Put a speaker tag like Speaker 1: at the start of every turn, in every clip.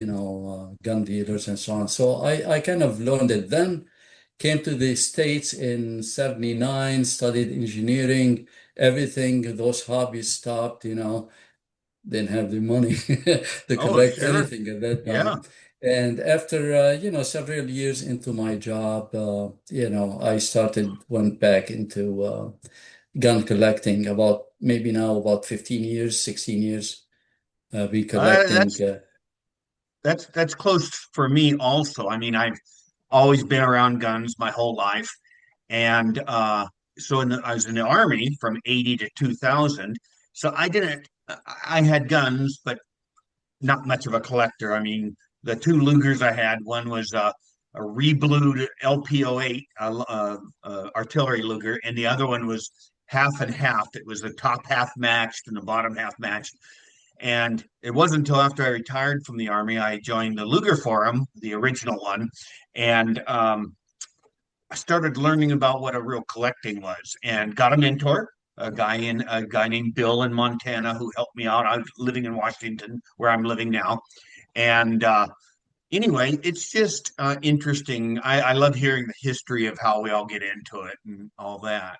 Speaker 1: gun dealers and so on. So I kind of learned it. Then came to the States in 79, studied engineering, everything. Those hobbies stopped, didn't have the money to
Speaker 2: Oh,
Speaker 1: collect
Speaker 2: sure.
Speaker 1: anything at that
Speaker 2: Yeah.
Speaker 1: time. And after, several years into my job, I went back into gun collecting maybe now about 15 years, 16 years. Been
Speaker 2: Uh,
Speaker 1: collecting.
Speaker 2: that's that's close for me also. I mean, I've always been around guns my whole life. And I was in the Army from 80 to 2000. So I had guns, but not much of a collector. I mean, the two Lugers I had, one was a reblued LPO8 artillery Luger, and the other one was half and half. It was the top half matched and the bottom half matched. And it wasn't until after I retired from the Army I joined the Luger Forum, the original one, and I started learning about what a real collecting was, and got a mentor, a guy named Bill in Montana who helped me out. I was living in Washington, where I'm living now, and anyway, it's just interesting. I love hearing the history of how we all get into it and all that.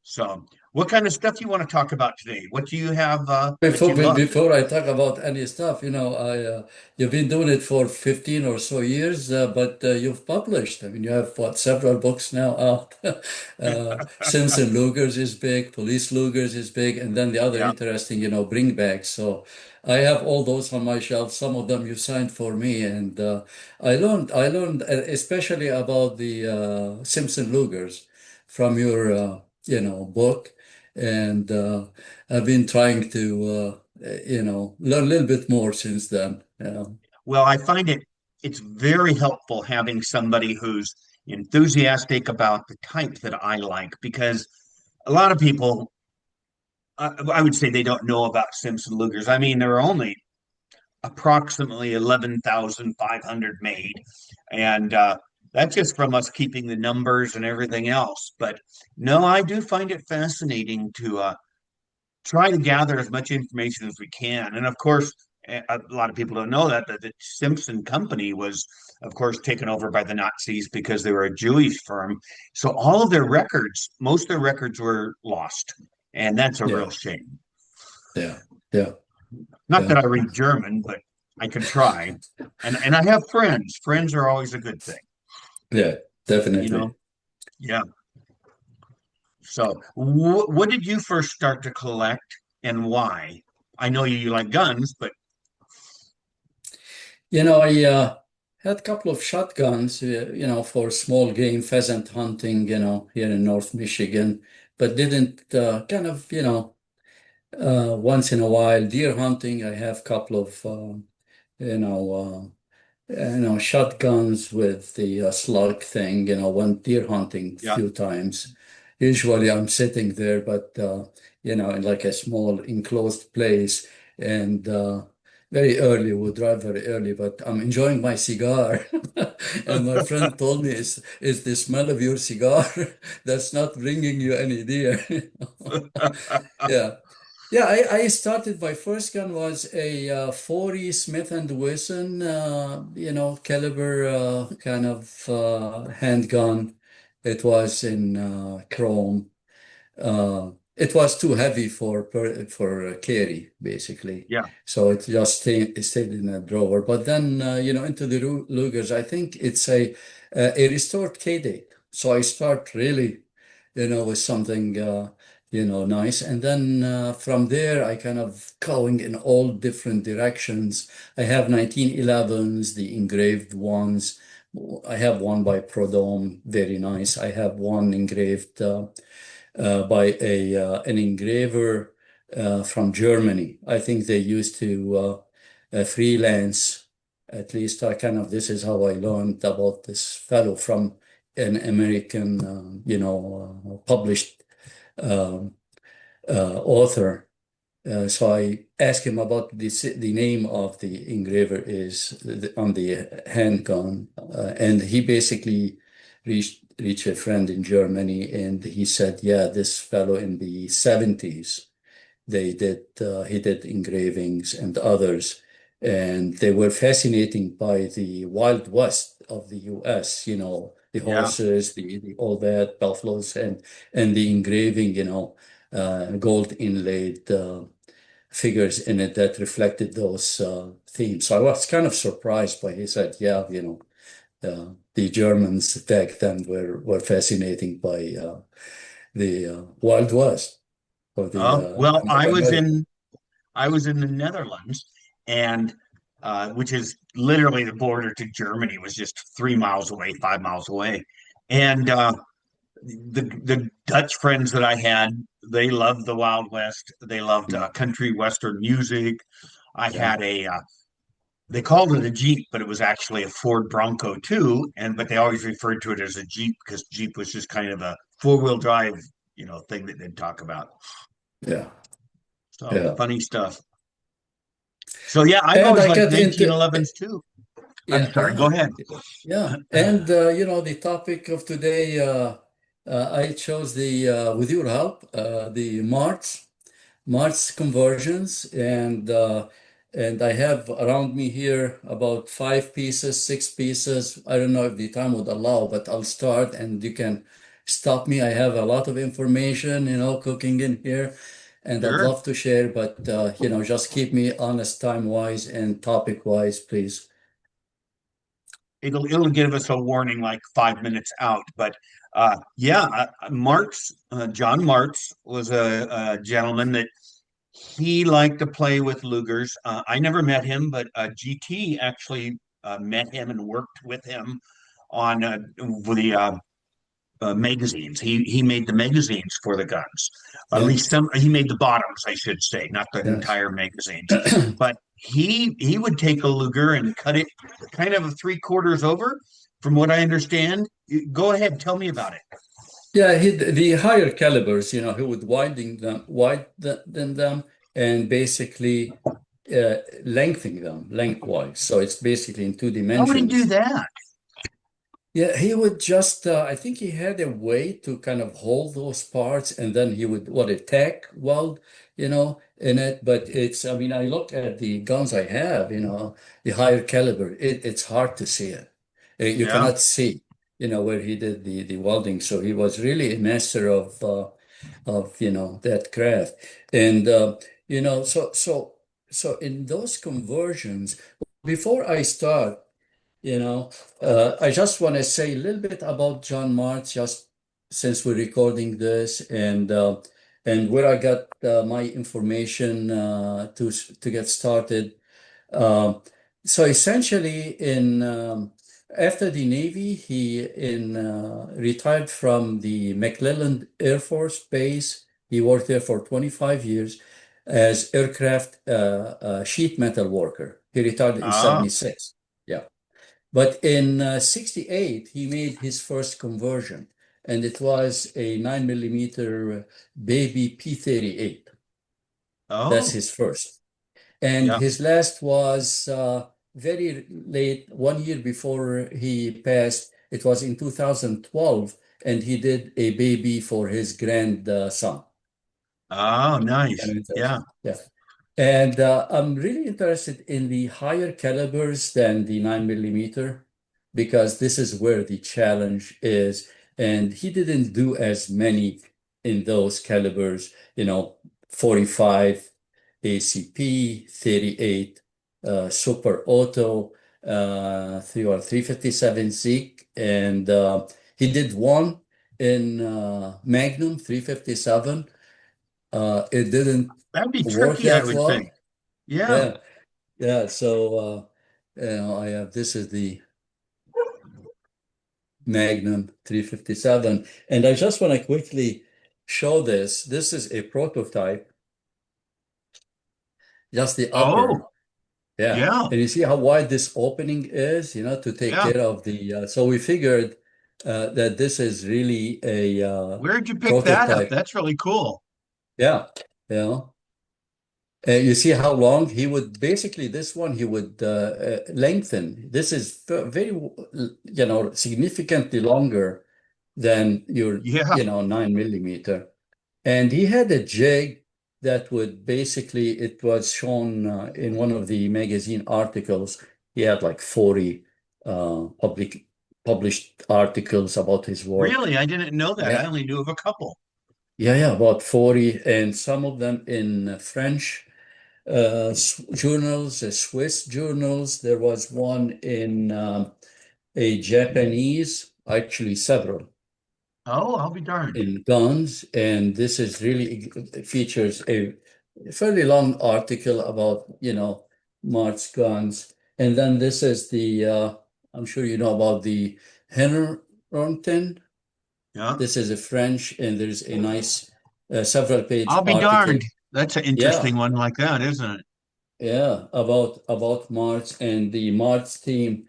Speaker 2: So, what kind of stuff you want to talk about today? What do you have that
Speaker 1: Before
Speaker 2: you love?
Speaker 1: before I talk about any stuff, you've been doing it for 15 or so years, but you've published. I mean, you have several books now out. Simpson Lugers is big, Police Lugers is big, and then the other
Speaker 2: Yeah.
Speaker 1: interesting, bringbacks. So I have all those on my shelf. Some of them you signed for me, and I learned especially about the Simpson Lugers from your book, and I've been trying to, learn a little bit more since then.
Speaker 2: Well, I find it's very helpful having somebody who's enthusiastic about the type that I like because a lot of people, I would say they don't know about Simpson Lugers. I mean, there are only approximately 11,500 made, and that's just from us keeping the numbers and everything else. But no, I do find it fascinating to try to gather as much information as we can. And of course, a lot of people don't know that the Simpson Company was, of course, taken over by the Nazis because they were a Jewish firm. So all of their records, most of their records were lost. And that's a
Speaker 1: Yeah,
Speaker 2: real shame.
Speaker 1: yeah, yeah,
Speaker 2: Not
Speaker 1: yeah,
Speaker 2: that I read German, but I can try. And I have friends. Friends are always a good thing,
Speaker 1: yeah,
Speaker 2: you know?
Speaker 1: definitely.
Speaker 2: Yeah. So, what did you first start to collect and why? I know you like guns, but
Speaker 1: I had a couple of shotguns, for small game pheasant hunting, here in North Michigan, but didn't once in a while deer hunting. I have a couple of, you know, shotguns with the slug thing, went deer hunting a
Speaker 2: yeah.
Speaker 1: few times. Usually I'm sitting there, but, in like a small enclosed place, and very early, we drive very early, but I'm enjoying my cigar. And my friend told me, is the smell of your cigar that's not bringing you any deer. Yeah. Yeah, I started, my first gun was a 40 Smith and Wesson, caliber kind of handgun. It was in chrome. It was too heavy for carry, basically.
Speaker 2: Yeah.
Speaker 1: So it stayed in a drawer. But then, into the Lugers, I think it's a restored K-date. So I start really, with something, nice. And then from there, I kind of going in all different directions. I have 1911s, the engraved ones. I have one by Prodome, very nice. I have one engraved by an engraver from Germany. I think they used to freelance. At least this is how I learned about this fellow from an American, published um, author. So I asked him about the name of the engraver is on the handgun, and he basically reached a friend in Germany, and he said, "Yeah, this fellow in the 70s, he did engravings and others." and they were fascinating by the Wild West of the U.S., the
Speaker 2: Yeah.
Speaker 1: horses, the all that, buffaloes, and the engraving, gold inlaid figures in it that reflected those themes. So I was kind of surprised by he said, yeah, the Germans back then were fascinating by the Wild West of the
Speaker 2: Well,
Speaker 1: of America.
Speaker 2: I was in the Netherlands, and which is literally the border to Germany, was just 3 miles away, 5 miles away, and the Dutch friends that I had, they loved the Wild West. They loved
Speaker 1: Mm,
Speaker 2: country western music. I
Speaker 1: yeah,
Speaker 2: had they called it a Jeep, but it was actually a Ford Bronco too, and but they always referred to it as a Jeep because Jeep was just kind of a four-wheel drive, thing that they'd talk about.
Speaker 1: yeah,
Speaker 2: So
Speaker 1: yeah.
Speaker 2: funny stuff. So yeah, I've
Speaker 1: And
Speaker 2: always
Speaker 1: I
Speaker 2: liked
Speaker 1: got into
Speaker 2: 1911s too. I'm
Speaker 1: yeah,
Speaker 2: sorry, go
Speaker 1: yeah,
Speaker 2: ahead.
Speaker 1: yeah. And the topic of today, I chose the with your help, the Martz conversions, and I have around me here about 5 pieces, 6 pieces. I don't know if the time would allow, but I'll start and you can stop me. I have a lot of information, cooking in here, and I'd
Speaker 2: Sure.
Speaker 1: love to share, but just keep me honest time-wise and topic-wise, please.
Speaker 2: It'll give us a warning like 5 minutes out, but yeah, Martz, John Martz was a gentleman that he liked to play with Lugers. I never met him, but GT actually met him and worked with him on the magazines. He made the magazines for the guns. At
Speaker 1: Yeah.
Speaker 2: least some. He made the bottoms, I should say, not the
Speaker 1: Yes.
Speaker 2: entire magazines. But he would take a Luger and cut it kind of 3/4 over, from what I understand. Go ahead, tell me about it.
Speaker 1: Yeah, the higher calibers, he would widen them and basically lengthen them lengthwise. So it's basically in two
Speaker 2: How would he do
Speaker 1: dimensions.
Speaker 2: that?
Speaker 1: Yeah, he would just, I think he had a way to kind of hold those parts and then he would, what, a tack weld, in it. But I mean, I look at the guns I have, the higher caliber, it's hard to see it. You
Speaker 2: Yeah.
Speaker 1: cannot see, where he did the welding. So he was really a master of that craft. And, so in those conversions, before I start, you know, I just want to say a little bit about John Martz, just since we're recording this, and where I got my information to get started. Um, so essentially, in after the Navy, he in retired from the McClellan Air Force Base. He worked there for 25 years as aircraft sheet metal worker. He retired in
Speaker 2: Ah,
Speaker 1: 76. Yeah. But in 68, he made his first conversion, and it was a 9 millimeter baby P38. That's
Speaker 2: oh,
Speaker 1: his first. And
Speaker 2: yeah.
Speaker 1: his last was very late, 1 year before he passed. It was in 2012, and he did a baby for his grandson.
Speaker 2: Oh,
Speaker 1: Kind
Speaker 2: nice.
Speaker 1: of
Speaker 2: Yeah.
Speaker 1: interesting. Yeah. And I'm really interested in the higher calibers than the 9 millimeter because this is where the challenge is. And he didn't do as many in those calibers, 45 ACP, 38 Super Auto, 357 Zeke, and he did one in Magnum 357. It didn't
Speaker 2: That'd be
Speaker 1: work
Speaker 2: tricky, I
Speaker 1: that
Speaker 2: would think.
Speaker 1: well.
Speaker 2: Yeah.
Speaker 1: Yeah, yeah. So I have this is the Magnum 357, and I just want to quickly show this. This is a prototype, just the upper.
Speaker 2: Oh,
Speaker 1: Yeah,
Speaker 2: yeah.
Speaker 1: and you see how wide this opening is, to take
Speaker 2: Yeah.
Speaker 1: care of the. So we figured that this is really a
Speaker 2: Where'd you pick that up?
Speaker 1: prototype.
Speaker 2: That's really cool.
Speaker 1: Yeah, yeah. You see how long he would basically this one he would lengthen. This is very, significantly longer than your,
Speaker 2: Yeah.
Speaker 1: 9 millimeter. And he had a jig. that would basically, it was shown in one of the magazine articles. He had like 40 published articles about his work.
Speaker 2: Really? I didn't know that. I
Speaker 1: Yeah,
Speaker 2: only knew of a couple.
Speaker 1: yeah, about 40, and some of them in French journals, Swiss journals. There was one in a Japanese, actually several
Speaker 2: Oh, I'll be darned.
Speaker 1: in guns, and this is really it features a fairly long article about, Martz guns. And then this is the I'm sure you know about the Henneronten.
Speaker 2: Yeah.
Speaker 1: This is a French, and there's a nice several page
Speaker 2: I'll be darned.
Speaker 1: article.
Speaker 2: That's an
Speaker 1: Yeah,
Speaker 2: interesting one like that, isn't it?
Speaker 1: yeah, about Martz and the Martz team.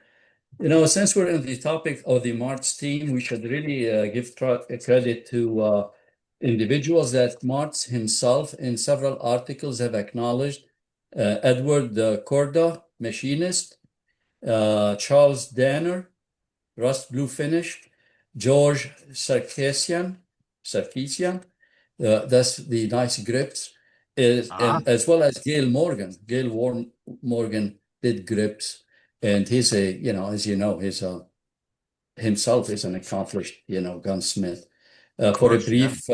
Speaker 1: Since we're in the topic of the Martz team, we should really give credit to individuals that Martz himself in several articles have acknowledged. Edward Corda, machinist, Charles Danner, rust blue finish, George Sarkisian, that's the nice grips,
Speaker 2: Ah,
Speaker 1: and as well as Gail Morgan. Morgan did grips, and he's as you know, he's himself is an accomplished, gunsmith.
Speaker 2: of
Speaker 1: For a
Speaker 2: course, yeah.
Speaker 1: brief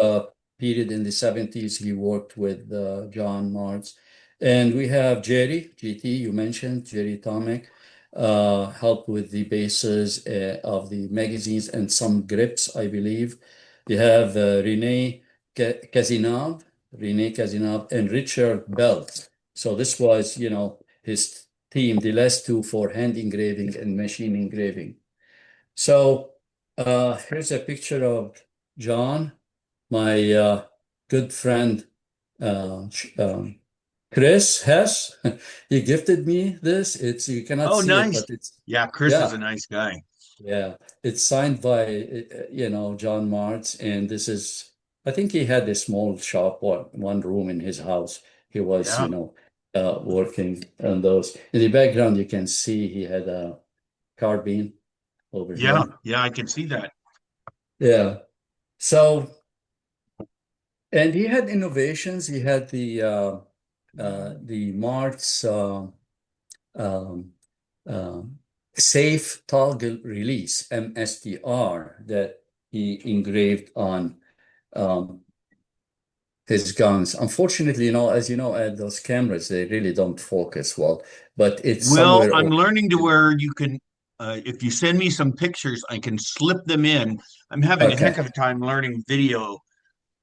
Speaker 1: period in the 70s, he worked with John Martz. And we have Jerry, GT, you mentioned, Jerry Tomek, helped with the bases of the magazines and some grips, I believe. You have Rene Cazenave, and Richard Belt. So this was, his team, the last two for hand engraving and machine engraving. So here's a picture of John, my good friend Chris Hess. He gifted me this. You cannot
Speaker 2: Oh,
Speaker 1: see it,
Speaker 2: nice.
Speaker 1: but it's
Speaker 2: Yeah, Chris is
Speaker 1: yeah,
Speaker 2: a nice guy.
Speaker 1: yeah. It's signed by John Martz, and this is I think he had a small shop, one room in his house. He was
Speaker 2: Yeah.
Speaker 1: working on those. In the background, you can see he had a carbine over
Speaker 2: Yeah.
Speaker 1: here.
Speaker 2: Yeah, I can see that.
Speaker 1: Yeah. So, and he had innovations. He had the Martz um, uh, safe toggle release (MSTR) that he engraved on um, his guns. Unfortunately, as you know, those cameras they really don't focus well. But it's
Speaker 2: Well,
Speaker 1: somewhere
Speaker 2: I'm
Speaker 1: over.
Speaker 2: learning to where you can, if you send me some pictures, I can slip them in. I'm having a heck
Speaker 1: Okay.
Speaker 2: of a time learning video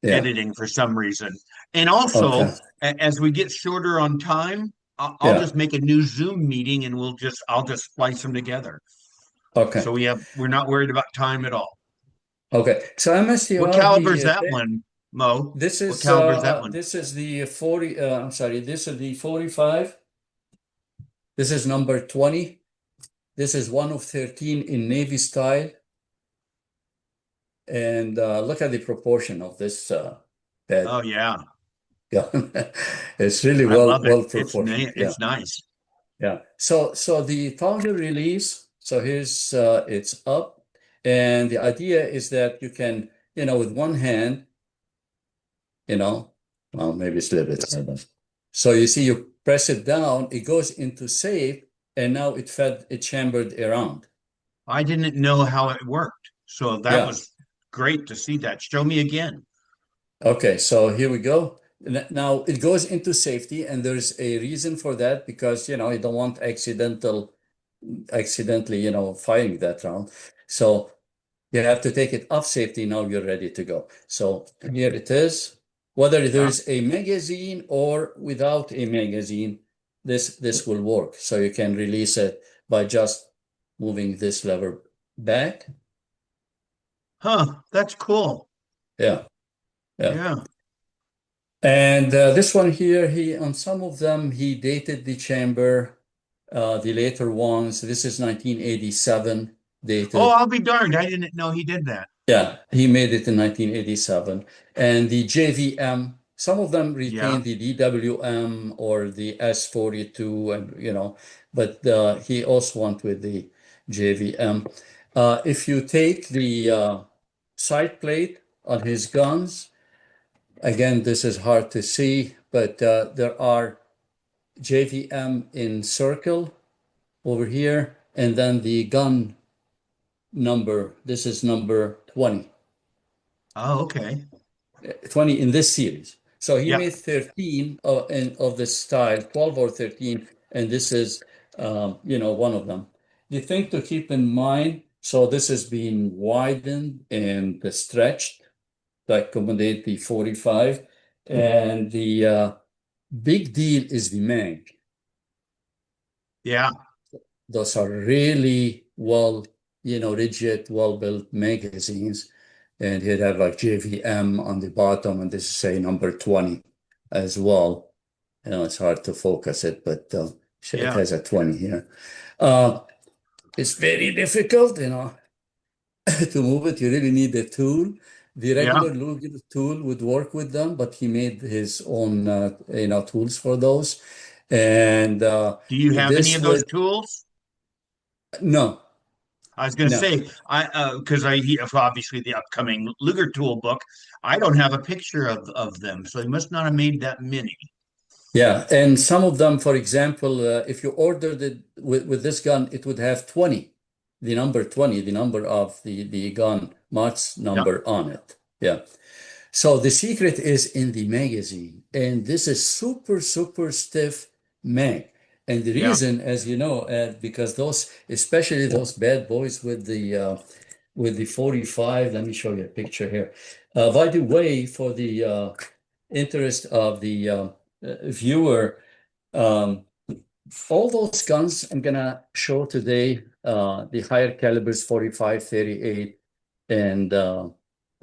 Speaker 1: Yeah.
Speaker 2: editing for some reason. And also,
Speaker 1: Okay.
Speaker 2: as we get shorter on time, I'll
Speaker 1: Yeah.
Speaker 2: just make a new Zoom meeting and I'll just splice them together.
Speaker 1: Okay.
Speaker 2: So we're not worried about time at all.
Speaker 1: Okay. So
Speaker 2: What
Speaker 1: MSTR,
Speaker 2: caliber is that one, Mo? What caliber is that one?
Speaker 1: this is the 40, I'm sorry, this is the 45. This is number 20. This is one of 13 in Navy style. And look at the proportion of this bed.
Speaker 2: Oh yeah,
Speaker 1: Yeah. It's really
Speaker 2: I love it.
Speaker 1: well proportioned. Yeah.
Speaker 2: It's nice.
Speaker 1: Yeah. So the toggle release, so here's it's up. And the idea is that you can, with one hand, you know, well, maybe it's a little bit harder. So you see, you press it down, it goes into safe, and now it chambered around.
Speaker 2: I didn't know how it worked, so that
Speaker 1: Yeah.
Speaker 2: was great to see that. Show me again.
Speaker 1: Okay, so here we go. Now it goes into safety, and there's a reason for that because, you don't want accidentally, firing that round. So you have to take it off safety. Now you're ready to go. So here it is. Whether
Speaker 2: Yeah.
Speaker 1: there's a magazine or without a magazine, this will work. So you can release it by just moving this lever back.
Speaker 2: Huh, that's cool.
Speaker 1: Yeah, yeah.
Speaker 2: Yeah.
Speaker 1: And this one here, on some of them, he dated the chamber. The later ones, this is 1987
Speaker 2: Oh,
Speaker 1: dated.
Speaker 2: I'll be darned. I didn't know he did that.
Speaker 1: Yeah, he made it in 1987. And the JVM, some of them
Speaker 2: Yeah.
Speaker 1: retain the DWM or the S42, and but he also went with the JVM. If you take the side plate on his guns, again, this is hard to see, but there are JVM in circle over here, and then the gun number. This is number 20.
Speaker 2: Oh, okay.
Speaker 1: 20 in this series. So he
Speaker 2: Yep.
Speaker 1: made 13 of this style, 12 or 13, and this is, one of them. The thing to keep in mind, so this is being widened and stretched to accommodate the 45, and the big deal is the mag.
Speaker 2: Yeah.
Speaker 1: Those are really rigid, well-built magazines. And he'd have like JVM on the bottom, and this is say number 20 as well. It's hard to focus it, but it
Speaker 2: Yeah.
Speaker 1: has a 20 here. Uh, it's very difficult, to move it. You really need a tool. The
Speaker 2: Yeah.
Speaker 1: regular Luger tool would work with them, but he made his own, tools for those. And
Speaker 2: Do you have any
Speaker 1: this
Speaker 2: of those
Speaker 1: would,
Speaker 2: tools?
Speaker 1: no,
Speaker 2: I was going to
Speaker 1: no.
Speaker 2: say, because obviously the upcoming Luger tool book, I don't have a picture of them, so they must not have made that many.
Speaker 1: Yeah, and some of them, for example, if you ordered it with this gun, it would have 20, the number 20, the number of the gun, Martz
Speaker 2: Yep.
Speaker 1: number on it. Yeah. So the secret is in the magazine, and this is super, super stiff mag. And the
Speaker 2: Yeah.
Speaker 1: reason, as you know, because especially those bad boys with the 45, let me show you a picture here. By the way, for the interest of the viewer, um, all those guns I'm gonna show today, the higher calibers 45, 38, and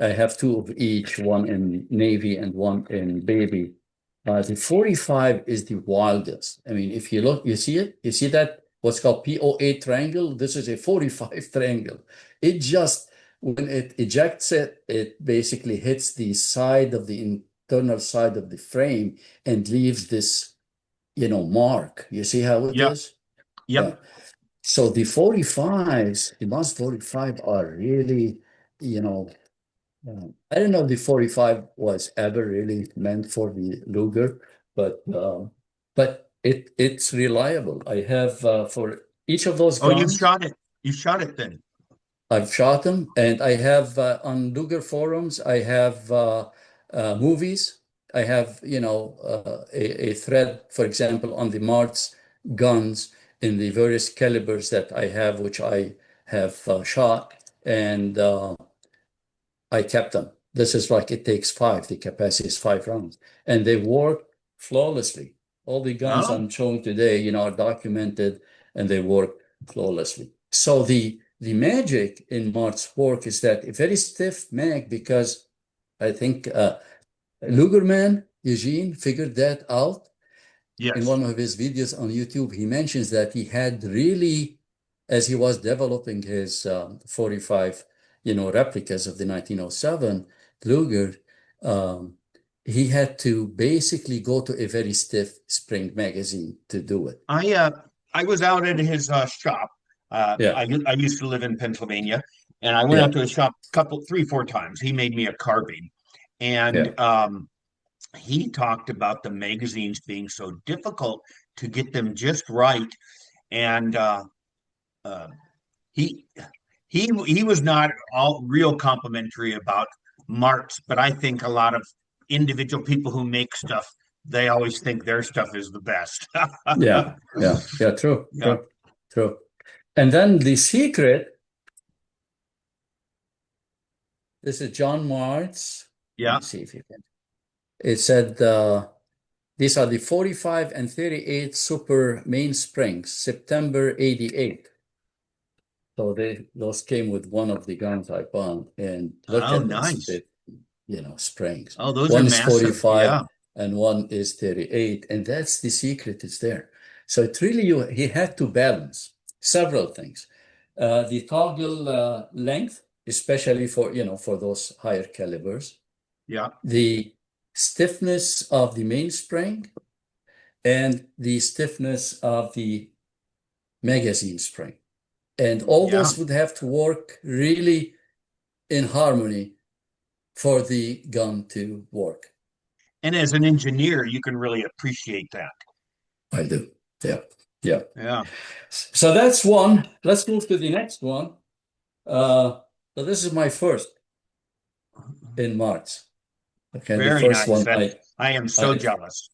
Speaker 1: I have two of each, one in Navy and one in Baby. The 45 is the wildest. I mean, if you look, you see it? You see that? What's called P08 triangle? This is a 45 triangle. It just, when it ejects it, it basically hits the side of the internal side of the frame and leaves this, mark. You see how it
Speaker 2: Yep.
Speaker 1: is? Yeah.
Speaker 2: Yep.
Speaker 1: So the 45s, the Moss 45 are really, you know, I don't know if the 45 was ever really meant for the Luger, but it's reliable. I have for each of those
Speaker 2: Oh, you've
Speaker 1: guns,
Speaker 2: shot it. You shot it then.
Speaker 1: I've shot them, and I have on Luger forums, I have movies. I have, a thread, for example, on the Martz guns in the various calibers that I have, which I have shot, and I kept them. This is like it takes five. The capacity is 5 rounds, and they work flawlessly. All the guns
Speaker 2: Oh,
Speaker 1: I'm showing today, are documented, and they work flawlessly. So the magic in Mart's work is that a very stiff mag, because I think Lugerman Eugene figured that out in
Speaker 2: yes.
Speaker 1: one of his videos on YouTube. He mentions that he had really, as he was developing his 45, replicas of the 1907 Luger, um, he had to basically go to a very stiff spring magazine to do it.
Speaker 2: I uh I was out at his shop.
Speaker 1: Yeah,
Speaker 2: I used to live in Pennsylvania, and I went
Speaker 1: yeah,
Speaker 2: out to his shop three, four times. He made me a carbine,
Speaker 1: yeah,
Speaker 2: and he talked about the magazines being so difficult to get them just right, and uh, he he was not all real complimentary about Martz, but I think a lot of individual people who make stuff, they always think their stuff is the best.
Speaker 1: yeah, yeah, yeah, true,
Speaker 2: Yeah,
Speaker 1: true, true. And then the secret, this is John Martz. Let
Speaker 2: yeah.
Speaker 1: me see if you can. It said, these are the 45 and 38 super mainsprings, September 88. So those came with one of the guns I bought, and look
Speaker 2: Oh,
Speaker 1: at those
Speaker 2: nice.
Speaker 1: big, springs.
Speaker 2: Oh, those are
Speaker 1: One is
Speaker 2: massive.
Speaker 1: 45
Speaker 2: Yeah.
Speaker 1: and one is 38, and that's the secret. It's there. So it really, he had to balance several things. The toggle length, especially for those higher calibers,
Speaker 2: Yeah.
Speaker 1: the stiffness of the mainspring, and the stiffness of the magazine spring. And all
Speaker 2: Yeah.
Speaker 1: those would have to work really in harmony for the gun to work.
Speaker 2: and as an engineer, you can really appreciate that.
Speaker 1: I do. Yeah. Yeah.
Speaker 2: Yeah,
Speaker 1: So that's one. Let's move to the next one. So this is my first in March. Okay, the
Speaker 2: very
Speaker 1: first
Speaker 2: nice.
Speaker 1: one
Speaker 2: That's I am so
Speaker 1: I
Speaker 2: jealous.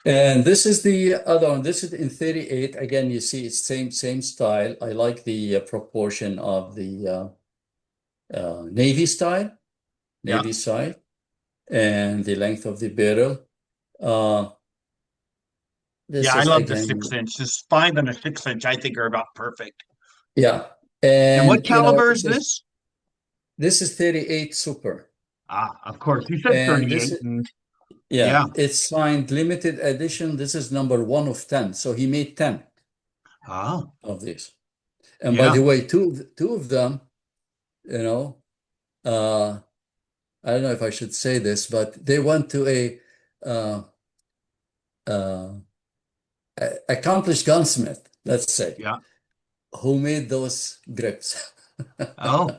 Speaker 1: and this is the other one. This is in 38. Again, you see it's same style. I like the proportion of the navy style,
Speaker 2: Yeah,
Speaker 1: navy side, and the length of the barrel. Uh,
Speaker 2: yeah,
Speaker 1: this
Speaker 2: I
Speaker 1: is
Speaker 2: love the 6 inch.
Speaker 1: again,
Speaker 2: This 5 and a 6 inch, I think, are about perfect.
Speaker 1: yeah.
Speaker 2: And what
Speaker 1: And
Speaker 2: caliber is this?
Speaker 1: this is 38 Super.
Speaker 2: Ah, of course. You said
Speaker 1: And this
Speaker 2: 38,
Speaker 1: is
Speaker 2: and
Speaker 1: yeah,
Speaker 2: yeah.
Speaker 1: it's signed limited edition. This is number one of 10. So he made 10
Speaker 2: Oh,
Speaker 1: of these. And by the
Speaker 2: yeah.
Speaker 1: way, two of them, you know, uh, I don't know if I should say this, but they went to uh, uh, accomplished gunsmith, let's say,
Speaker 2: Yeah.
Speaker 1: who made those grips.
Speaker 2: Oh,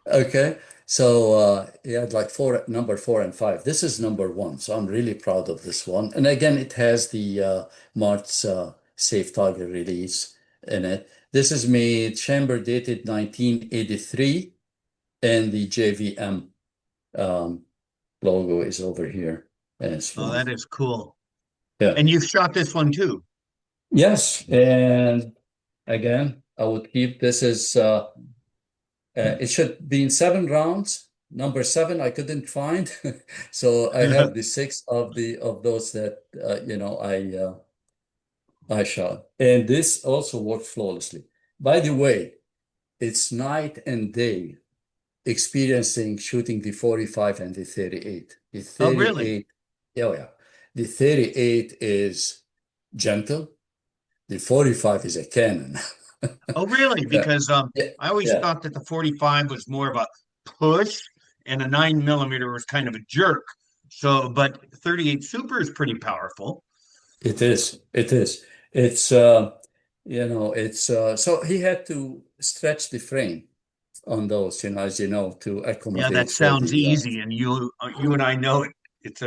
Speaker 1: Okay, so he had like number four and five. This is number one, so I'm really proud of this one. And again, it has the Martz safe target release in it. This is made chamber dated 1983, and the JVM um, logo is over here as
Speaker 2: oh,
Speaker 1: well.
Speaker 2: that is cool.
Speaker 1: Yeah.
Speaker 2: And you've shot this one too.
Speaker 1: Yes, and again, I would keep this as it should be in 7 rounds. Number seven I couldn't find, so I have the six of those that I shot, and this also worked flawlessly. By the way, it's night and day experiencing shooting the 45 and the 38. The
Speaker 2: Oh, really?
Speaker 1: 38, oh yeah, the 38 is gentle. The 45 is a cannon.
Speaker 2: Oh, really?
Speaker 1: Yeah,
Speaker 2: Because
Speaker 1: yeah,
Speaker 2: I always
Speaker 1: yeah.
Speaker 2: thought that the 45 was more of a push and a 9 millimeter was kind of a jerk. So, but 38 Super is pretty powerful.
Speaker 1: It is. It is. It's it's so he had to stretch the frame on those, as you know, to
Speaker 2: Yeah,
Speaker 1: accommodate
Speaker 2: that
Speaker 1: for
Speaker 2: sounds
Speaker 1: the
Speaker 2: easy, and you and I know it. It's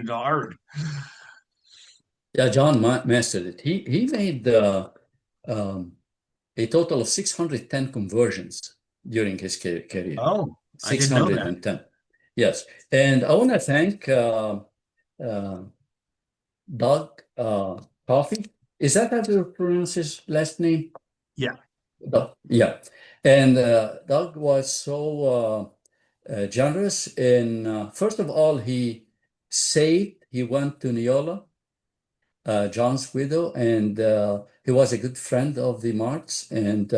Speaker 2: hard.
Speaker 1: yeah, John mastered it. He made um, a total of 610 conversions during his career.
Speaker 2: Oh, I didn't know that.
Speaker 1: 610. Yes. And I want to thank uh, Doug Coffey. Is that how you pronounce his last name?
Speaker 2: Yeah.
Speaker 1: Yeah. And Doug was so generous in, first of all, he went to Neola, John's widow, and he was a good friend of the Martz, and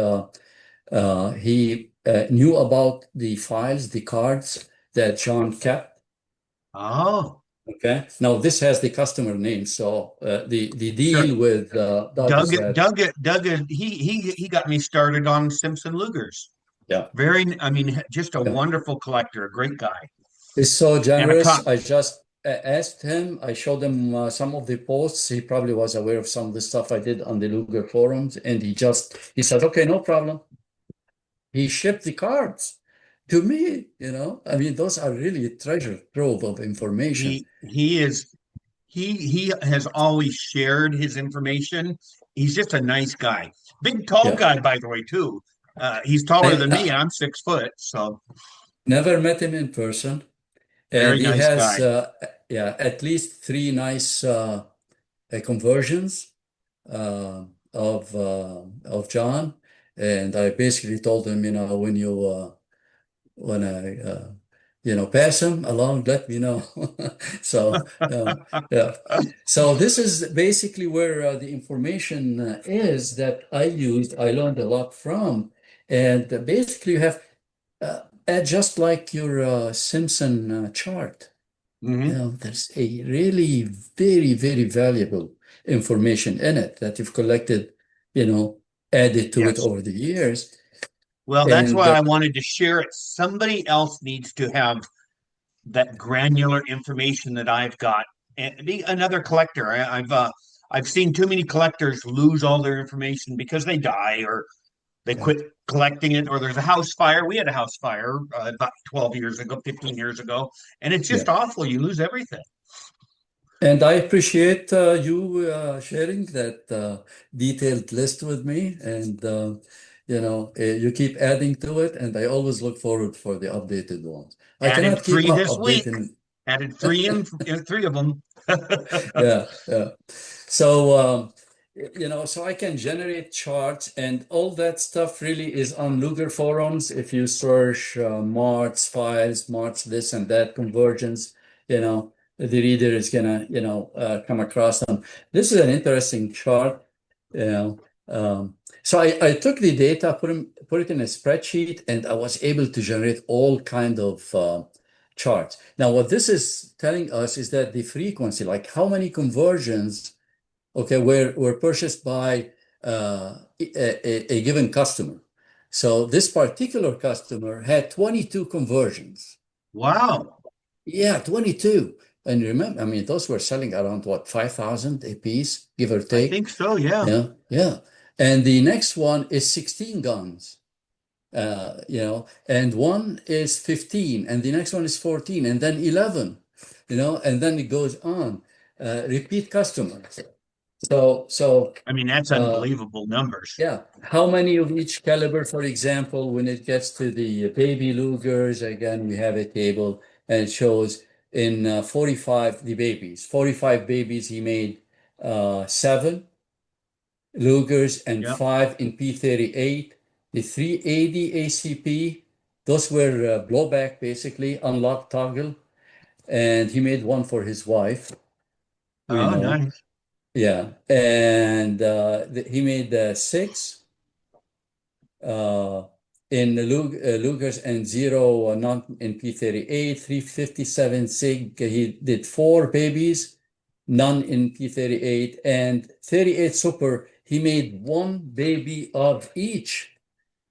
Speaker 1: he knew about the files, the cards that John kept.
Speaker 2: Oh,
Speaker 1: Okay. Now this has the customer name, so the
Speaker 2: sure.
Speaker 1: deal with Doug is that
Speaker 2: He got me started on Simpson Lugers.
Speaker 1: yeah.
Speaker 2: I mean, just a
Speaker 1: Yeah.
Speaker 2: wonderful collector, a great guy,
Speaker 1: He's so
Speaker 2: and a
Speaker 1: generous.
Speaker 2: cop.
Speaker 1: I just asked him, I showed him some of the posts. He probably was aware of some of the stuff I did on the Luger forums, and he said, okay, no problem. He shipped the cards to me, I mean, those are really a treasure trove of information.
Speaker 2: He is he has always shared his information. He's just a nice guy. Big tall
Speaker 1: Yeah.
Speaker 2: guy, by the way, too. He's taller
Speaker 1: I
Speaker 2: than me. I'm 6 foot, so
Speaker 1: never met him in person, and
Speaker 2: very
Speaker 1: he
Speaker 2: nice
Speaker 1: has,
Speaker 2: guy.
Speaker 1: yeah, at least three nice conversions of John. And I basically told him, when you when I pass him along, let me know. So yeah. So this is basically where the information is that I learned a lot from. And basically you have just like your Simpson chart.
Speaker 2: Hmm.
Speaker 1: There's a really very, very valuable information in it that you've collected, you know, added to it
Speaker 2: Yes.
Speaker 1: over the years.
Speaker 2: Well, that's
Speaker 1: And
Speaker 2: why I wanted to share it. Somebody else needs to have that granular information that I've got, and be another collector. I've seen too many collectors lose all their information because they die or they
Speaker 1: yeah,
Speaker 2: quit collecting it, or there's a house fire. We had a house fire about 12 years ago, 15 years ago, and it's
Speaker 1: yeah.
Speaker 2: just awful. You lose everything.
Speaker 1: And I appreciate you sharing that detailed list with me, and you keep adding to it, and I always look forward for the updated ones. I
Speaker 2: Added
Speaker 1: cannot keep
Speaker 2: three
Speaker 1: up
Speaker 2: this week.
Speaker 1: updating.
Speaker 2: Added three in three of them.
Speaker 1: Yeah, yeah. So, so I can generate charts, and all that stuff really is on Luger forums. If you search Martz files, Martz this and that convergence, the reader is gonna, come across them. This is an interesting chart. You know, so I took the data, put it in a spreadsheet, and I was able to generate all kind of charts. Now, what this is telling us is that the frequency, like how many conversions, okay, were purchased by a given customer. So this particular customer had 22 conversions.
Speaker 2: Wow.
Speaker 1: Yeah, 22. And remember, I mean, those were selling around what, 5,000 a piece, give or
Speaker 2: I
Speaker 1: take.
Speaker 2: think so, yeah.
Speaker 1: Yeah, yeah. And the next one is 16 guns. And one is 15, and the next one is 14, and then 11, and then it goes on. Repeat customers. So,
Speaker 2: I mean, that's
Speaker 1: uh,
Speaker 2: unbelievable numbers.
Speaker 1: yeah. How many of each caliber, for example, when it gets to the baby Lugers, again, we have a table, and it shows in 45, the babies, 45 babies, he made seven Lugers and
Speaker 2: Yep.
Speaker 1: five in P38. The 380 ACP, those were blowback, basically, unlock toggle. And he made one for his wife, we
Speaker 2: Oh,
Speaker 1: know.
Speaker 2: nice.
Speaker 1: Yeah. And he made six uh, in Lugers and zero not in P38, 357 SIG. He did four babies, none in P38, and 38 Super. He made one baby of each.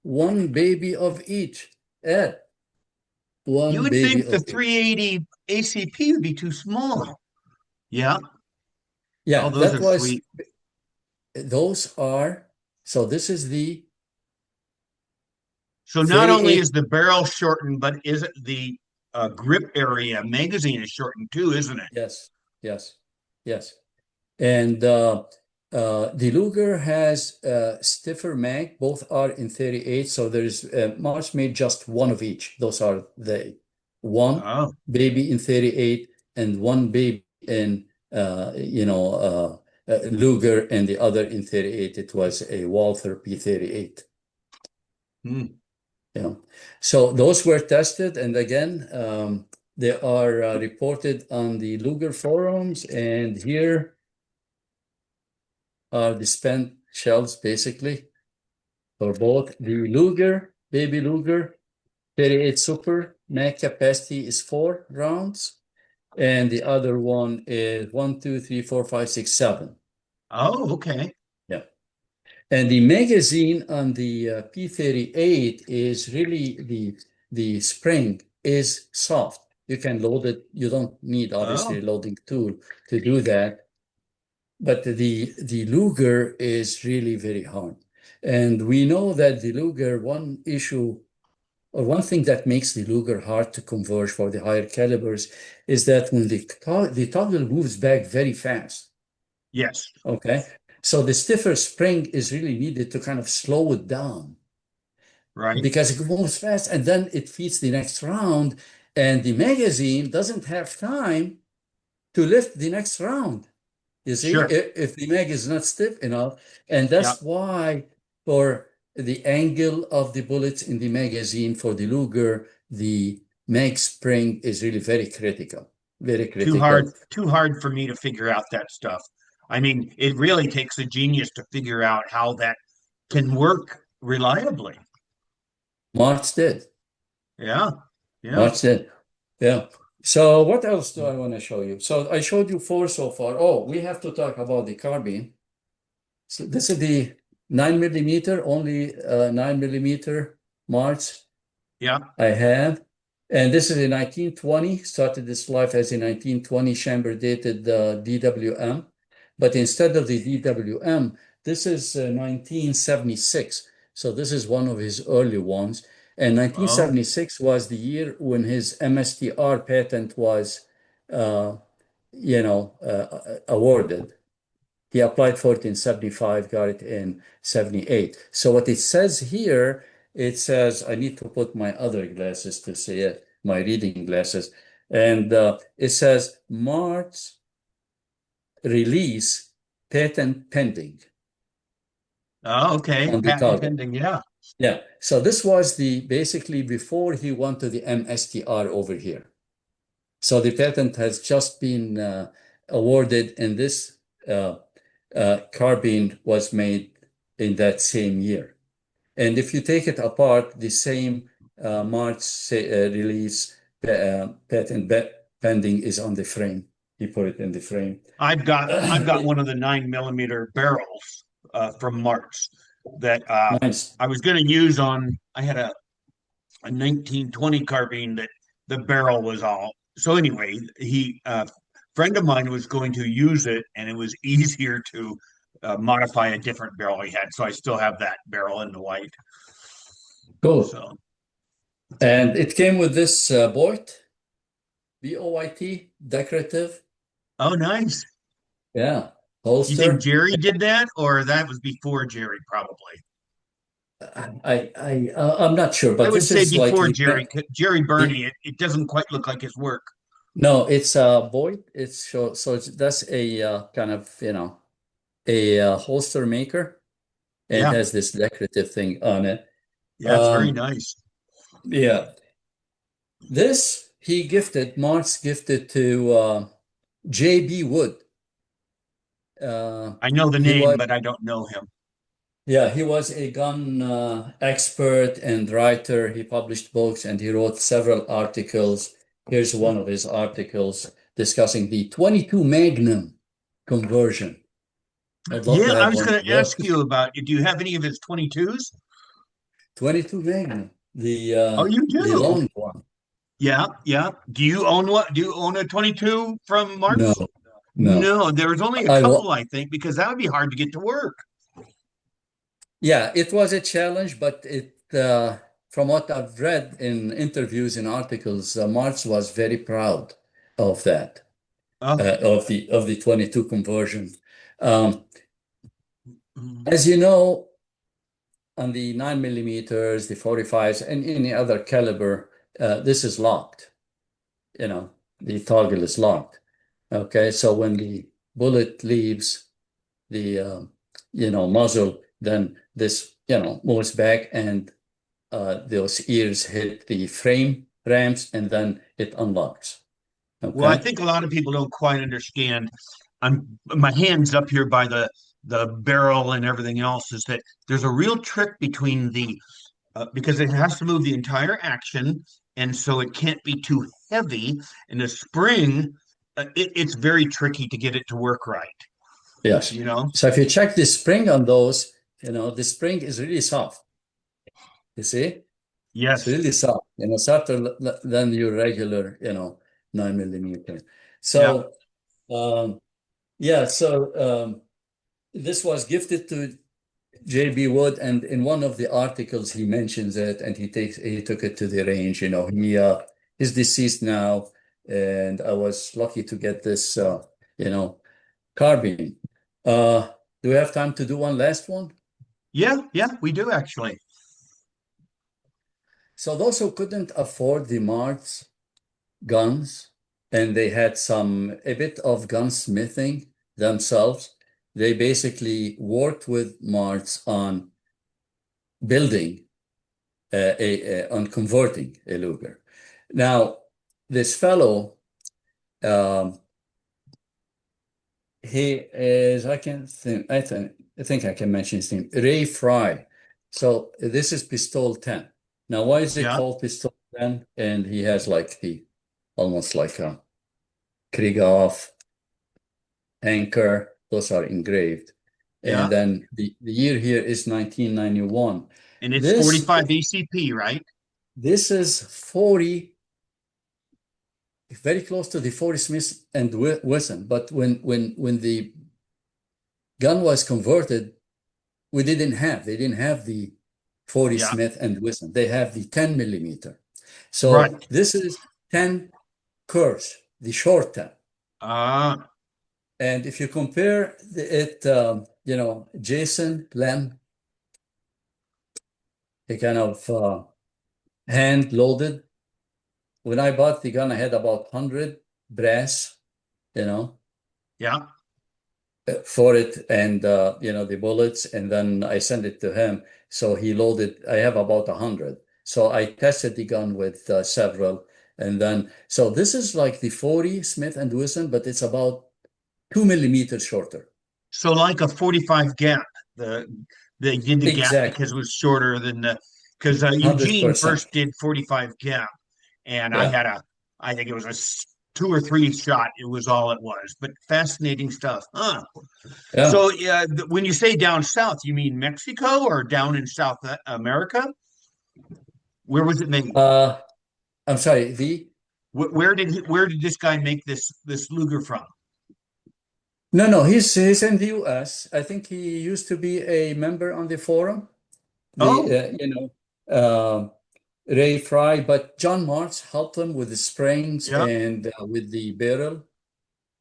Speaker 1: One baby of each. Ed,
Speaker 2: You
Speaker 1: one
Speaker 2: would
Speaker 1: baby
Speaker 2: think the
Speaker 1: of each.
Speaker 2: 380 ACP would be too small. Yeah. Oh,
Speaker 1: Yeah,
Speaker 2: those
Speaker 1: that
Speaker 2: are
Speaker 1: was,
Speaker 2: sweet.
Speaker 1: those are, so this is the
Speaker 2: So not only is
Speaker 1: 38.
Speaker 2: the barrel shortened, but is it the grip area magazine is shortened too, isn't it?
Speaker 1: Yes, yes, yes. And the Luger has stiffer mag. Both are in 38. So there's March made just one of each. Those are the one
Speaker 2: Oh,
Speaker 1: baby in 38 and one baby in Luger, and the other in 38. It was a Walther P38.
Speaker 2: hmm.
Speaker 1: Yeah. So those were tested, and again, they are reported on the Luger forums, and here are the spent shells basically for both the Luger, baby Luger, 38 Super, mag capacity is 4 rounds, and the other one is 1, 2, 3, 4, 5, 6, 7.
Speaker 2: Oh, okay.
Speaker 1: Yeah. And the magazine on the P38 is really the spring is soft. You can load it. You don't need obviously
Speaker 2: Oh,
Speaker 1: a loading tool to do that. But the Luger is really very hard. And we know that the Luger, one issue or one thing that makes the Luger hard to converge for the higher calibers is that when the toggle moves back very fast,
Speaker 2: yes,
Speaker 1: okay? So the stiffer spring is really needed to kind of slow it down
Speaker 2: right.
Speaker 1: because it moves fast and then it feeds the next round, and the magazine doesn't have time to lift the next round. You see,
Speaker 2: Sure.
Speaker 1: if the mag is not stiff enough, and
Speaker 2: Yep.
Speaker 1: that's why for the angle of the bullets in the magazine for the Luger, the mag spring is really very critical, very critical.
Speaker 2: Too hard for me to figure out that stuff. I mean, it really takes a genius to figure out how that can work reliably.
Speaker 1: Martz did.
Speaker 2: Yeah. Yeah.
Speaker 1: Martz did. Yeah. So what else do I want to show you? So I showed you four so far. Oh, we have to talk about the carbine. So this is the 9 millimeter, only 9 millimeter Martz
Speaker 2: Yeah.
Speaker 1: I have. And this is a 1920, started this life as a 1920 chamber dated DWM. But instead of the DWM, this is 1976. So this is one of his early ones. And
Speaker 2: Oh,
Speaker 1: 1976 was the year when his MSTR patent was, uh, awarded. He applied for it in 75, got it in 78. So what it says here, it says, I need to put my other glasses to see it, my reading glasses. And it says Martz release patent pending
Speaker 2: okay.
Speaker 1: on the
Speaker 2: Patent
Speaker 1: target.
Speaker 2: pending. Yeah.
Speaker 1: Yeah. So this was the basically before he went to the MSTR over here. So the patent has just been awarded, and this carbine was made in that same year. And if you take it apart, the same March release patent pending is on the frame. He put it in the frame.
Speaker 2: I've got one of the 9 millimeter barrels from Martz that
Speaker 1: Nice.
Speaker 2: I was going to use on. I had a 1920 carbine that the barrel was all. So anyway, he friend of mine was going to use it, and it was easier to modify a different barrel he had. So I still have that barrel in the white.
Speaker 1: Cool.
Speaker 2: So,
Speaker 1: And it came with this Boit, BOYT, decorative.
Speaker 2: oh, nice.
Speaker 1: Yeah,
Speaker 2: You think
Speaker 1: holster.
Speaker 2: Jerry did that, or that was before Jerry? Probably.
Speaker 1: I'm not sure,
Speaker 2: I
Speaker 1: but
Speaker 2: would
Speaker 1: this
Speaker 2: say
Speaker 1: is like
Speaker 2: before Jerry. Jerry
Speaker 1: the
Speaker 2: Burney. It doesn't quite look like his work.
Speaker 1: no, it's Boyd. That's a kind of a holster maker and
Speaker 2: Yeah,
Speaker 1: has this decorative thing on it.
Speaker 2: yeah, it's very
Speaker 1: Um,
Speaker 2: nice.
Speaker 1: yeah, this Martz gifted to J.B. Wood.
Speaker 2: I know the
Speaker 1: He
Speaker 2: name,
Speaker 1: was
Speaker 2: but I don't know him.
Speaker 1: Yeah, he was a gun expert and writer. He published books and he wrote several articles. Here's one of his articles discussing the 22 Magnum conversion. I'd love
Speaker 2: Yeah,
Speaker 1: to
Speaker 2: I
Speaker 1: have
Speaker 2: was
Speaker 1: one
Speaker 2: going
Speaker 1: of
Speaker 2: to ask
Speaker 1: those.
Speaker 2: you about. Do you have any of his 22s?
Speaker 1: 22 Magnum,
Speaker 2: Oh, you
Speaker 1: the
Speaker 2: do.
Speaker 1: long one.
Speaker 2: Yeah, yeah. Do you own what? Do you own a 22 from
Speaker 1: No,
Speaker 2: Martz?
Speaker 1: no.
Speaker 2: No, there's only a
Speaker 1: I
Speaker 2: couple,
Speaker 1: will.
Speaker 2: I think, because that would be hard to get to work.
Speaker 1: Yeah, it was a challenge, but from what I've read in interviews and articles, Marx was very proud of that.
Speaker 2: Oh,
Speaker 1: Of the 22 conversion. Um,
Speaker 2: mm,
Speaker 1: as you know, on the 9 millimeters, the 45s, and any other caliber, this is locked. The toggle is locked. Okay, so when the bullet leaves the muzzle, then this moves back, and those ears hit the frame ramps, and then it unlocks.
Speaker 2: well, I
Speaker 1: Okay.
Speaker 2: think a lot of people don't quite understand. My hands up here by the barrel and everything else is that there's a real trick between the because it has to move the entire action, and so it can't be too heavy. And the spring, it's very tricky to get it to work right.
Speaker 1: Yes.
Speaker 2: You know?
Speaker 1: So if you check the spring on those, the spring is really soft. You see? It's
Speaker 2: Yes.
Speaker 1: really soft, softer than your regular, 9 millimeter.
Speaker 2: Yeah.
Speaker 1: So, yeah, so this was gifted to J.B. Wood, and in one of the articles he mentions it, and he took it to the range. He's deceased now, and I was lucky to get this, carbine. Do we have time to do one last one?
Speaker 2: Yeah. Yeah. We do actually.
Speaker 1: So those who couldn't afford the Martz guns, and they had a bit of gunsmithing themselves, they basically worked with Martz on building on converting a Luger. Now, this fellow, um, he is, I think I can mention his name, Ray Fry. So this is Pistol 10. Now, why is it
Speaker 2: Yeah.
Speaker 1: called Pistol 10? And he has like almost like a Krieghoff anchor. Those are engraved. And
Speaker 2: Yeah.
Speaker 1: then the year here is 1991.
Speaker 2: And it's
Speaker 1: This
Speaker 2: 45 ACP, right?
Speaker 1: this is 40, very close to the 40 Smith and Wesson. But when the gun was converted, they didn't have the 40
Speaker 2: Yeah.
Speaker 1: Smith and Wesson. They have the 10 millimeter. So
Speaker 2: Right.
Speaker 1: this is 10 Kurz, the short 10.
Speaker 2: Ah,
Speaker 1: And if you compare Jason, Len, he kind of hand loaded. When I bought the gun, I had about 100 brass, you know,
Speaker 2: yeah.
Speaker 1: for it and, the bullets. And then I sent it to him. So he loaded, I have about 100. So I tested the gun with several. And then, so this is like the 40 Smith and Wesson, but it's about 2 millimeters shorter.
Speaker 2: So like a 45 gap, the they did the gap because
Speaker 1: Exactly.
Speaker 2: it was shorter than the because Eugene
Speaker 1: 100%.
Speaker 2: first did 45 gap, and I
Speaker 1: Yeah.
Speaker 2: had I think it was a 2 or 3 shot. It was all it was, but fascinating stuff, huh?
Speaker 1: Yeah.
Speaker 2: So yeah, when you say down south, you mean Mexico or down in South America? Where was it made?
Speaker 1: Uh, I'm sorry, the
Speaker 2: Where did this guy make this Luger from?
Speaker 1: no, he's in the US. I think he used to be a member on the forum, the
Speaker 2: Oh,
Speaker 1: Ray Fry, but John Martz helped him with the springs
Speaker 2: yeah.
Speaker 1: and with the barrel.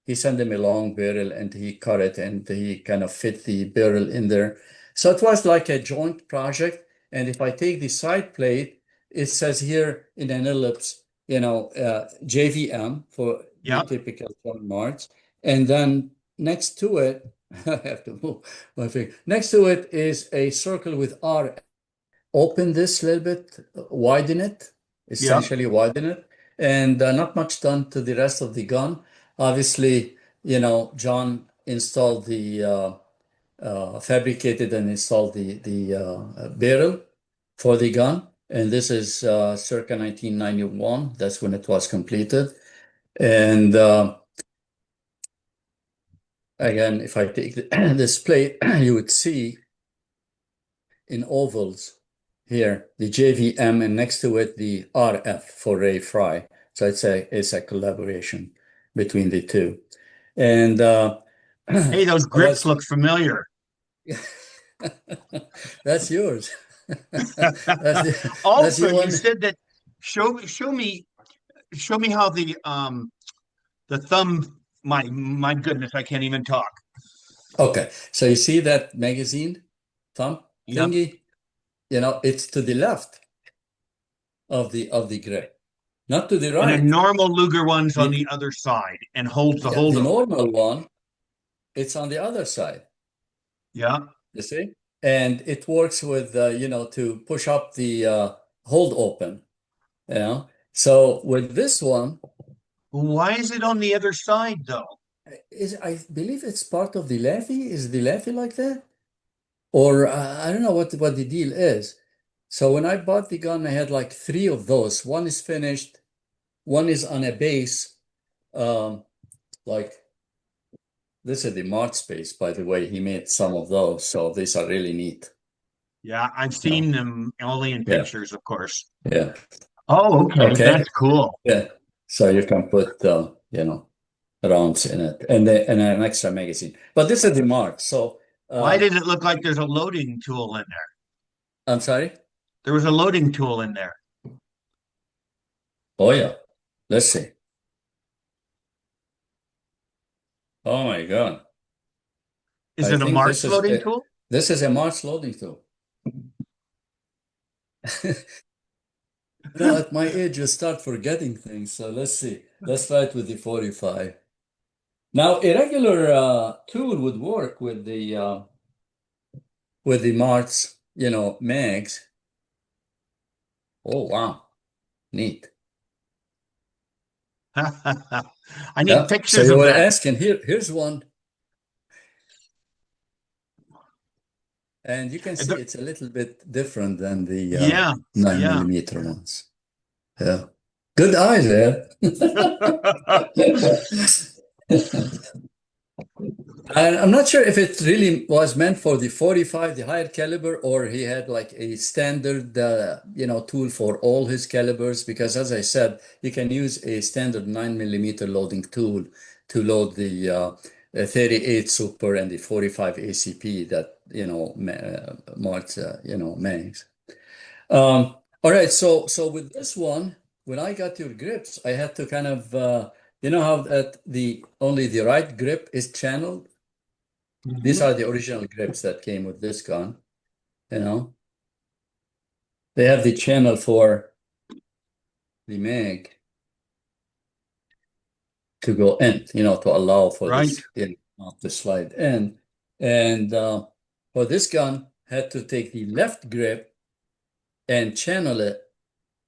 Speaker 1: He sent him a long barrel and he cut it and he kind of fit the barrel in there. So it was like a joint project. And if I take the side plate, it says here in an ellipse, JVM for the
Speaker 2: Yeah,
Speaker 1: typical John Martz. And then next to it, I have to move my finger. Next to it is a circle with R. Open this a little bit, widen it,
Speaker 2: yeah,
Speaker 1: essentially widen it, and not much done to the rest of the gun. Obviously, John installed fabricated and installed the barrel for the gun, and this is circa 1991. That's when it was completed. And again, if I take this plate, you would see in ovals here, the JVM, and next to it, the RF for Ray Fry. So it's a collaboration between the two. And
Speaker 2: hey, those
Speaker 1: I
Speaker 2: grips
Speaker 1: was
Speaker 2: look familiar.
Speaker 1: that's yours. That's that's
Speaker 2: Also,
Speaker 1: the
Speaker 2: you
Speaker 1: one.
Speaker 2: said that show me how the thumb my goodness, I can't even talk.
Speaker 1: Okay. So you see that magazine thumb
Speaker 2: Yep.
Speaker 1: thingy? It's to the left of the grip, not to the
Speaker 2: And a
Speaker 1: right.
Speaker 2: normal Luger one's on the
Speaker 1: The,
Speaker 2: other side and holds the
Speaker 1: yeah, the
Speaker 2: holdover.
Speaker 1: normal one, it's on the other side.
Speaker 2: Yeah.
Speaker 1: You see? And it works with, to push up the hold open, you know? So with this one,
Speaker 2: Why is it on the other side though?
Speaker 1: I believe it's part of the levy. Is the levy like that? Or I don't know what the deal is. So when I bought the gun, I had like three of those. One is finished, one is on a base, like this is the March space, by the way. He made some of those, so these are really neat.
Speaker 2: Yeah, I've
Speaker 1: Yeah,
Speaker 2: seen them only in
Speaker 1: yeah,
Speaker 2: pictures, of course.
Speaker 1: yeah.
Speaker 2: Oh, okay,
Speaker 1: Okay.
Speaker 2: that's cool.
Speaker 1: Yeah. So you can put, rounds in it and an extra magazine. But this is the mark. So
Speaker 2: Why does it look like there's a loading tool in there?
Speaker 1: I'm sorry.
Speaker 2: There was a loading tool in there.
Speaker 1: Oh yeah. Let's see. Oh my God.
Speaker 2: Is
Speaker 1: I
Speaker 2: it a
Speaker 1: think
Speaker 2: Martz loading tool?
Speaker 1: this is a March loading tool. At my age, you start forgetting things. So let's see. Let's try it with the 45. Now, a regular tool would work with the March, mags. Oh wow, neat.
Speaker 2: I need
Speaker 1: Yeah. So
Speaker 2: pictures
Speaker 1: you
Speaker 2: of
Speaker 1: were
Speaker 2: that.
Speaker 1: asking here's one, and you can see it's a little bit different than the
Speaker 2: Yeah,
Speaker 1: nine
Speaker 2: yeah.
Speaker 1: millimeter ones. Yeah. Good eye there. I'm not sure if it really was meant for the 45, the higher caliber, or he had like a standard, tool for all his calibers. Because as I said, you can use a standard 9 millimeter loading tool to load the 38 Super and the 45 ACP that, Martz, makes. All right, so with this one, when I got your grips, I had to kind of you know how that the only the right grip is channeled? These
Speaker 2: Mhm.
Speaker 1: are the original grips that came with this gun, you know. They have the channel for the mag to go in, to allow for
Speaker 2: Right.
Speaker 1: this to slide in. And for this gun, had to take the left grip and channel it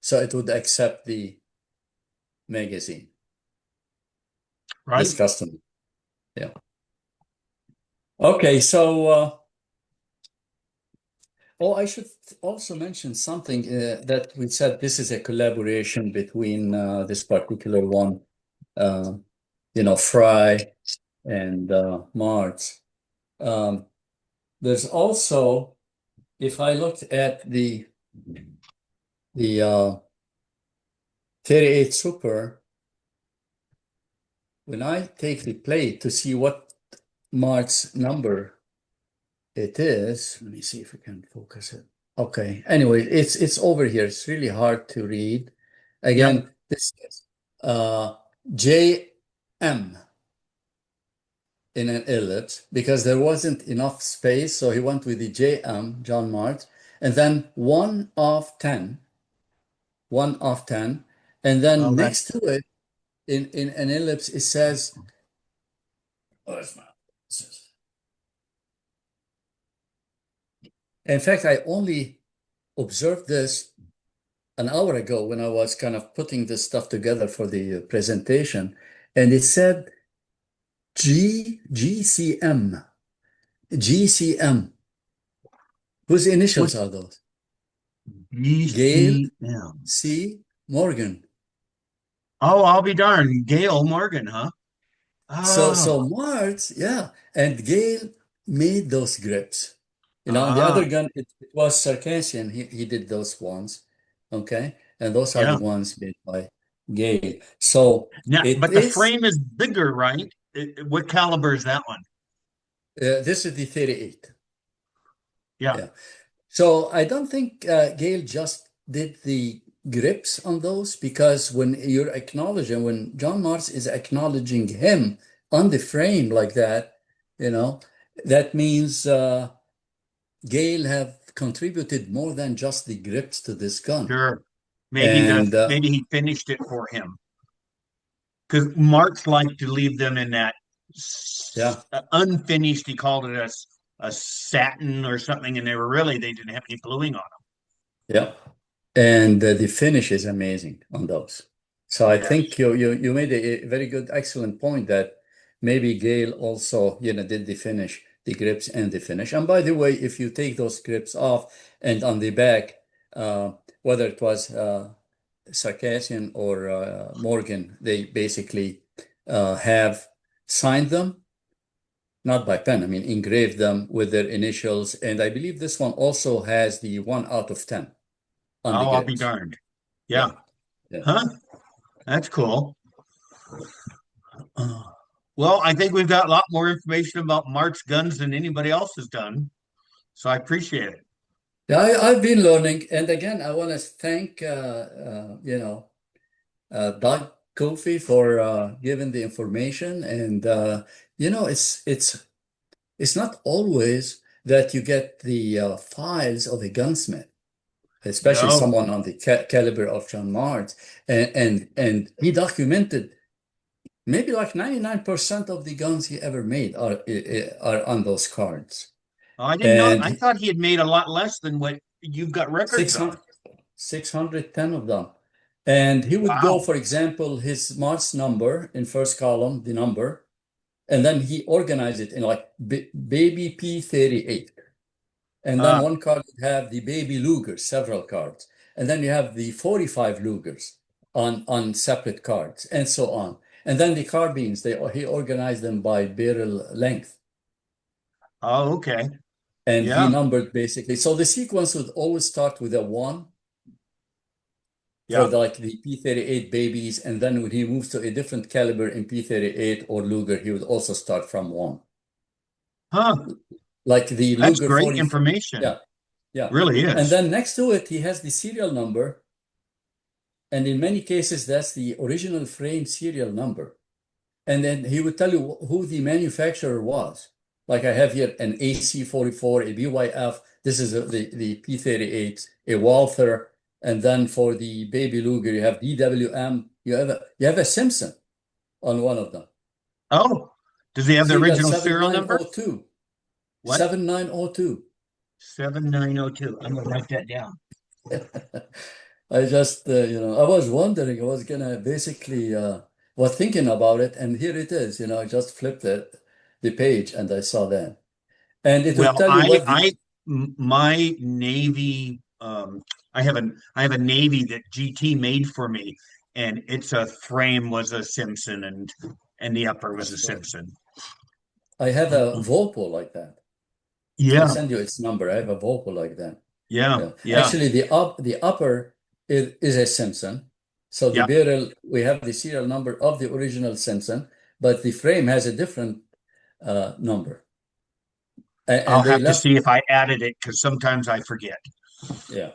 Speaker 1: so it would accept the magazine, this
Speaker 2: Right.
Speaker 1: custom. Yeah. Okay, so oh, I should also mention something that we said this is a collaboration between this particular one, uh, Fry and Martz. Um, there's also, if I looked at the 38 Super, when I take the plate to see what Martz number it is, let me see if we can focus it. Okay. Anyway, it's over here. It's really hard to read.
Speaker 2: Yep.
Speaker 1: Again, this is JM in an ellipse because there wasn't enough space, so he went with the JM, John Martz, and then 1 of 10, 1 of 10, and
Speaker 2: Oh,
Speaker 1: then
Speaker 2: that.
Speaker 1: next to it in an ellipse it says, oh, it's not. In fact, I only observed this an hour ago when I was kind of putting this stuff together for the presentation, and it said GCM. GCM. Whose initials
Speaker 2: What's
Speaker 1: are those? Gail
Speaker 2: ECM?
Speaker 1: C. Morgan.
Speaker 2: Oh, I'll be darned. Gail Morgan, huh?
Speaker 1: So
Speaker 2: Oh,
Speaker 1: Martz, yeah, and Gail made those grips. On the other
Speaker 2: ah,
Speaker 1: gun, it was Circassian. He did those ones, okay, and those are the
Speaker 2: yeah.
Speaker 1: ones made by Gail. So
Speaker 2: Now,
Speaker 1: it
Speaker 2: but the
Speaker 1: is.
Speaker 2: frame is bigger, right? What caliber is that one?
Speaker 1: This is the 38.
Speaker 2: Yeah,
Speaker 1: Yeah. So I don't think Gail just did the grips on those because when you're acknowledging, when John Mars is acknowledging him on the frame like that, you know, that means Gail have contributed more than just the grips to this gun.
Speaker 2: sure. Maybe
Speaker 1: And
Speaker 2: maybe he finished it for him because Marx liked to leave them in that
Speaker 1: yeah,
Speaker 2: unfinished. He called it a satin or something, and they didn't have any bluing on
Speaker 1: yeah. And the finish is amazing on those. So I
Speaker 2: them. Yes.
Speaker 1: think you made a very good, excellent point that maybe Gail also, did the finish, the grips and the finish. And by the way, if you take those grips off and on the back, uh, whether it was Sarkassian or Morgan, they basically have signed them, not by pen, I mean engraved them with their initials. And I believe this one also has the 1 out of 10 on the
Speaker 2: Oh, I'll be
Speaker 1: grips.
Speaker 2: darned. Yeah.
Speaker 1: Yeah. Yeah.
Speaker 2: Huh? That's cool. Uh, Well, I think we've got a lot more information about Mark's guns than anybody else has done. So I appreciate it.
Speaker 1: Yeah, I've been learning. And again, I want to thank, Doug Kofi for giving the information. And, it's not always that you get the files of a gunsmith, especially
Speaker 2: No,
Speaker 1: someone on the caliber of John Martz. And he documented maybe like 99% of the guns he ever made are on those cards.
Speaker 2: I didn't know. I
Speaker 1: And
Speaker 2: thought he had made a lot less than what you've got records of.
Speaker 1: 600, 610 of them. And he would go,
Speaker 2: Wow.
Speaker 1: for example, his March number in first column, the number, and then he organized it in like baby P38. And then
Speaker 2: Uh,
Speaker 1: one card would have the baby Lugers, several cards. And then you have the 45 Lugers on separate cards, and so on. And then the carbines, he organized them by barrel length.
Speaker 2: oh, okay.
Speaker 1: And he
Speaker 2: Yeah.
Speaker 1: numbered basically. So the sequence would always start with a 1 for
Speaker 2: Yeah.
Speaker 1: like the P38 babies, and then when he moves to a different caliber in P38 or Luger, he would also start from 1.
Speaker 2: Huh.
Speaker 1: Like the
Speaker 2: That's
Speaker 1: Luger
Speaker 2: great
Speaker 1: 40,
Speaker 2: information.
Speaker 1: yeah, Yeah.
Speaker 2: Really
Speaker 1: And
Speaker 2: is.
Speaker 1: then next to it, he has the serial number. And in many cases, that's the original frame serial number. And then he would tell you who the manufacturer was. Like I have here an AC-44, a BYF. This is the P38s, a Walther. And then for the Baby Luger, you have DWM. You have a Simpson on one of them.
Speaker 2: Oh, does he have the
Speaker 1: Serial
Speaker 2: original serial number?
Speaker 1: 7902.
Speaker 2: What?
Speaker 1: 7902.
Speaker 2: 7902. I'm gonna write that down.
Speaker 1: I just, I was wondering, I was gonna basically, was thinking about it, and here it is, I just flipped the page and I saw that. And it would
Speaker 2: Well,
Speaker 1: tell you what the,
Speaker 2: my Navy, I have a Navy that GT made for me, and its a frame was a Simpson, and the upper was a
Speaker 1: that's right.
Speaker 2: Simpson.
Speaker 1: I have a Volpo like that. I'll
Speaker 2: Yeah,
Speaker 1: send you its number. I have a Volpo like that.
Speaker 2: yeah,
Speaker 1: Yeah.
Speaker 2: yeah,
Speaker 1: Actually, the upper is a Simpson. So the
Speaker 2: yeah.
Speaker 1: barrel, we have the serial number of the original Simpson, but the frame has a different number.
Speaker 2: I'll
Speaker 1: And they
Speaker 2: have to
Speaker 1: left,
Speaker 2: see if I added it because sometimes I forget.
Speaker 1: yeah.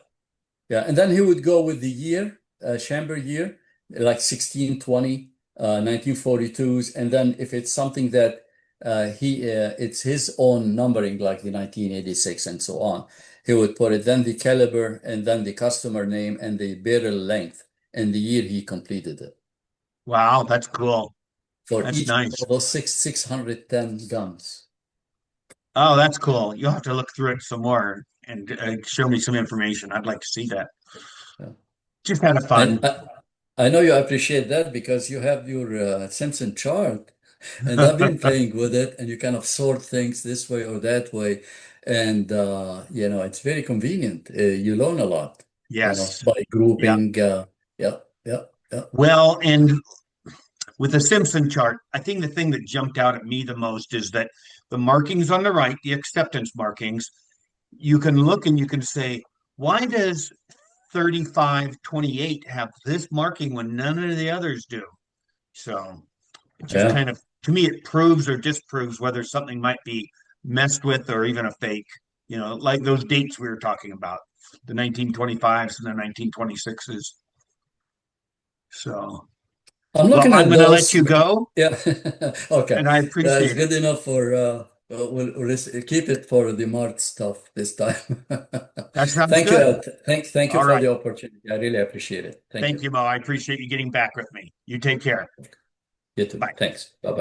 Speaker 1: Yeah, and then he would go with the year, chamber year, like 1620, 1942s, and then if it's something that it's his own numbering, like the 1986 and so on, he would put it, then the caliber, and then the customer name and the barrel length, and the year he completed it
Speaker 2: Wow, that's cool.
Speaker 1: for
Speaker 2: That's
Speaker 1: each
Speaker 2: nice.
Speaker 1: of those 610 guns.
Speaker 2: Oh, that's cool. You'll have to look through it some more and show me some information. I'd like to see that.
Speaker 1: Yeah.
Speaker 2: Just kind of
Speaker 1: And
Speaker 2: fun.
Speaker 1: I know you appreciate that because you have your Simpson chart, and I've been playing with it, and you kind of sort things this way or that way, and it's very convenient. You learn a lot,
Speaker 2: Yes.
Speaker 1: by
Speaker 2: Yeah.
Speaker 1: grouping. Yeah, yeah, yeah,
Speaker 2: Well, and with the Simpson chart, I think the thing that jumped out at me the most is that the markings on the right, the acceptance markings, you can look and you can say, why does 3528 have this marking when none of the others do? So it just
Speaker 1: yeah.
Speaker 2: kind of, to me, it proves or disproves whether something might be messed with or even a fake, like those dates we were talking about, the 1925s and the 1926s. So,
Speaker 1: I'm
Speaker 2: well,
Speaker 1: looking
Speaker 2: I'm
Speaker 1: at
Speaker 2: going to let
Speaker 1: those.
Speaker 2: you go,
Speaker 1: Yeah. Okay.
Speaker 2: and I
Speaker 1: It's
Speaker 2: appreciate it.
Speaker 1: good enough for we'll keep it for the Martz stuff this time.
Speaker 2: That sounds
Speaker 1: Thank you,
Speaker 2: good.
Speaker 1: Ed. Thank you
Speaker 2: All
Speaker 1: for
Speaker 2: right.
Speaker 1: the opportunity. I really appreciate it. Thank
Speaker 2: Thank
Speaker 1: you.
Speaker 2: you, Mo. I appreciate you getting back with me. You take care.
Speaker 1: You too.
Speaker 2: Bye.
Speaker 1: Thanks. Bye-bye.